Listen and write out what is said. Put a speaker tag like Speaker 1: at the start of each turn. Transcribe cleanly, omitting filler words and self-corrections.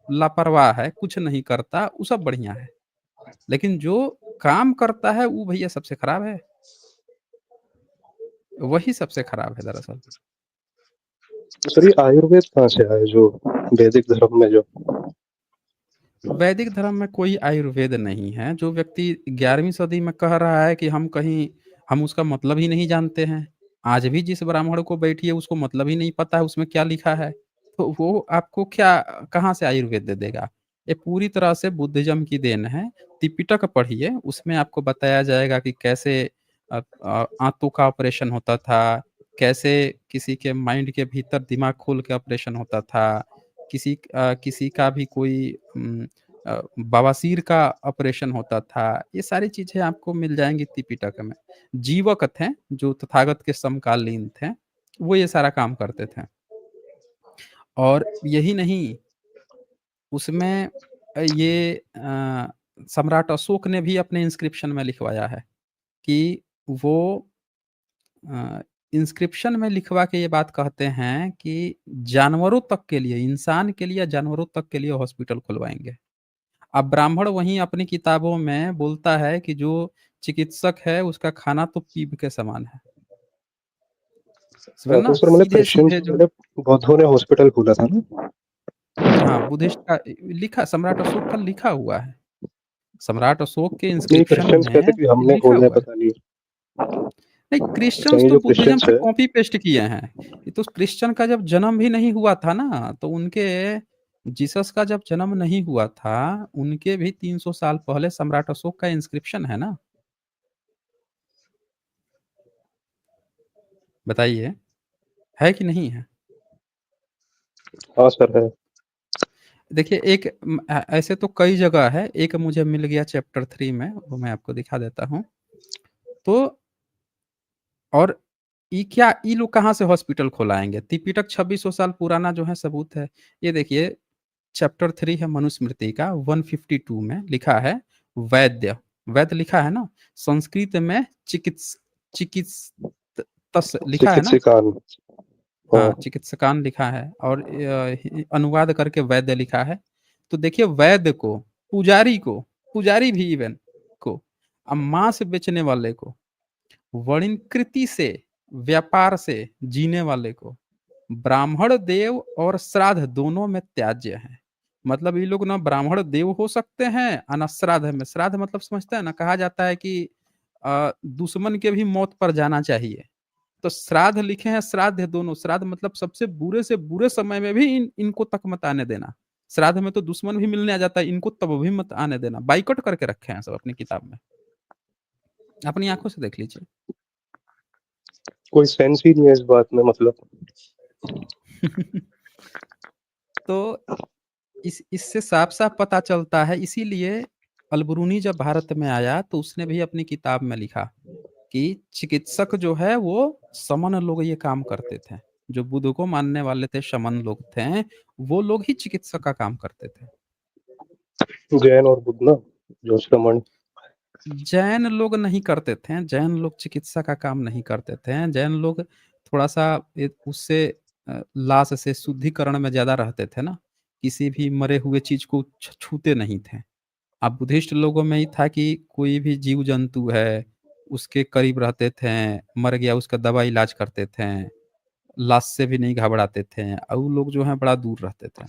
Speaker 1: लापरवाह है, कुछ नहीं करता, वो सब बढ़िया है। लेकिन जो काम करता है वो भैया सबसे खराब है। वही सबसे खराब है दरअसल।
Speaker 2: तो सर ये आयुर्वेद कहाँ से आया जो वैदिक धर्म में जो?
Speaker 1: वैदिक धर्म में कोई आयुर्वेद नहीं है। जो व्यक्ति 11वीं सदी में कह रहा है कि हम उसका मतलब ही नहीं जानते हैं। आज भी जिस ब्राह्मण को बैठिए उसको मतलब ही नहीं पता है उसमें क्या लिखा है। तो वो आपको क्या कहाँ से आयुर्वेद दे देगा? ये पूरी तरह से बुद्धिज़्म की देन है। त्रिपिटक पढ़िए, उसमें आपको बताया जाएगा कि कैसे आंतों का ऑपरेशन होता था, कैसे किसी के माइंड के भीतर दिमाग खोल के ऑपरेशन होता था, किसी का भी कोई बवासीर का ऑपरेशन होता था। ये सारी चीज़ें आपको मिल जाएँगी त्रिपिटक में। जीवक थे, जो तथागत के समकालीन थे, वो ये सारा काम करते थे। और यही नहीं, उसमें सम्राट अशोक ने भी अपने इंस्क्रिप्शन में लिखवाया है कि वो अ, इंस्क्रिप्शन में लिखवा के ये बात कहते हैं कि जानवरों तक के लिए, इंसान के लिए या जानवरों तक के लिए हॉस्पिटल खुलवाएँगे। अब ब्राह्मण वहीं अपनी किताबों में बोलता है कि जो चिकित्सक है उसका खाना तो पीप के समान है। समझे
Speaker 2: तो
Speaker 1: ना?
Speaker 2: सर मतलब क्रिश्चियन
Speaker 1: सीधे-सीधे
Speaker 2: से
Speaker 1: जो
Speaker 2: पहले बौद्धों ने हॉस्पिटल खोला था ना?
Speaker 1: हाँ, बुद्धिस्ट का लिखा सम्राट अशोक का लिखा हुआ है। सम्राट अशोक के
Speaker 2: नहीं,
Speaker 1: इंस्क्रिप्शन
Speaker 2: क्रिश्चियंस कहते
Speaker 1: में
Speaker 2: कि हमने
Speaker 1: लिखा
Speaker 2: खोला है,
Speaker 1: हुआ है।
Speaker 2: पता नहीं।
Speaker 1: नहीं,
Speaker 2: अच्छा,
Speaker 1: क्रिश्चियंस
Speaker 2: ये
Speaker 1: तो
Speaker 2: जो
Speaker 1: बुद्धिज़्म
Speaker 2: क्रिश्चियंस
Speaker 1: से
Speaker 2: है।
Speaker 1: कॉपी पेस्ट किए हैं। ये तो क्रिश्चियन का जब जन्म भी नहीं हुआ था ना, तो उनके जीसस का जब जन्म नहीं हुआ था, उनके भी 300 साल पहले सम्राट अशोक का इंस्क्रिप्शन है ना। बताइए, है कि नहीं है?
Speaker 2: हाँ सर है।
Speaker 1: देखिए ऐसे तो कई जगह है, एक मुझे मिल गया चैप्टर 3 में, वो मैं आपको दिखा देता हूँ। तो और ये लोग कहाँ से हॉस्पिटल खोलाएँगे? त्रिपिटक 2600 साल पुराना जो है सबूत है। ये देखिए चैप्टर 3 है मनुस्मृति का 152 में लिखा है वैद्य, वैद्य लिखा है ना? संस्कृत में चिकित्स तस लिखा है ना?
Speaker 2: चिकित्सिकान।
Speaker 1: हाँ,
Speaker 2: हाँ।
Speaker 1: चिकित्सकान लिखा है और अनुवाद करके वैद्य लिखा है। तो देखिए वैद्य को, पुजारी को, पुजारी भी इवन को, मांस बेचने वाले को, वणिकृति से, व्यापार से जीने वाले को, ब्राह्मण देव और श्राद्ध दोनों में त्याज्य हैं। मतलब ये लोग ना ब्राह्मण देव हो सकते हैं और ना श्राद्ध में। श्राद्ध मतलब समझते हैं ना, कहा जाता है कि दुश्मन के भी मौत पर जाना चाहिए। तो श्राद्ध लिखे हैं, श्राद्ध है दोनों। श्राद्ध मतलब सबसे बुरे से बुरे समय में भी इनको तक मत आने देना। श्राद्ध में तो दुश्मन भी मिलने आ जाता है, इनको तब भी मत आने देना। बाइकआउट करके रखे हैं सब अपनी किताब में। अपनी आँखों से देख लीजिए।
Speaker 2: कोई सेंस ही नहीं है इस बात में, मतलब।
Speaker 1: तो इससे साफ-साफ पता चलता है, इसीलिए अल-बरूनी जब भारत में आया तो उसने भी अपनी किताब में लिखा कि चिकित्सक जो है वो शमन लोग ये काम करते थे। जो बुद्ध को मानने वाले थे, शमन लोग थे, वो लोग ही चिकित्सक का काम करते थे।
Speaker 2: जैन और बुद्ध ना, जो श्रमण।
Speaker 1: जैन लोग नहीं करते थे, जैन लोग चिकित्सा का काम नहीं करते थे। जैन लोग थोड़ा-सा उससे लाश से शुद्धिकरण में ज़्यादा रहते थे ना, किसी भी मरे हुए चीज़ को छूते नहीं थे। अब बुद्धिस्ट लोगों में ही था कि कोई भी जीव-जंतु है, उसके करीब रहते थे, मर गया उसका दवा इलाज करते थे, लाश से भी नहीं घबराते थे और वो लोग जो हैं बड़ा दूर रहते थे।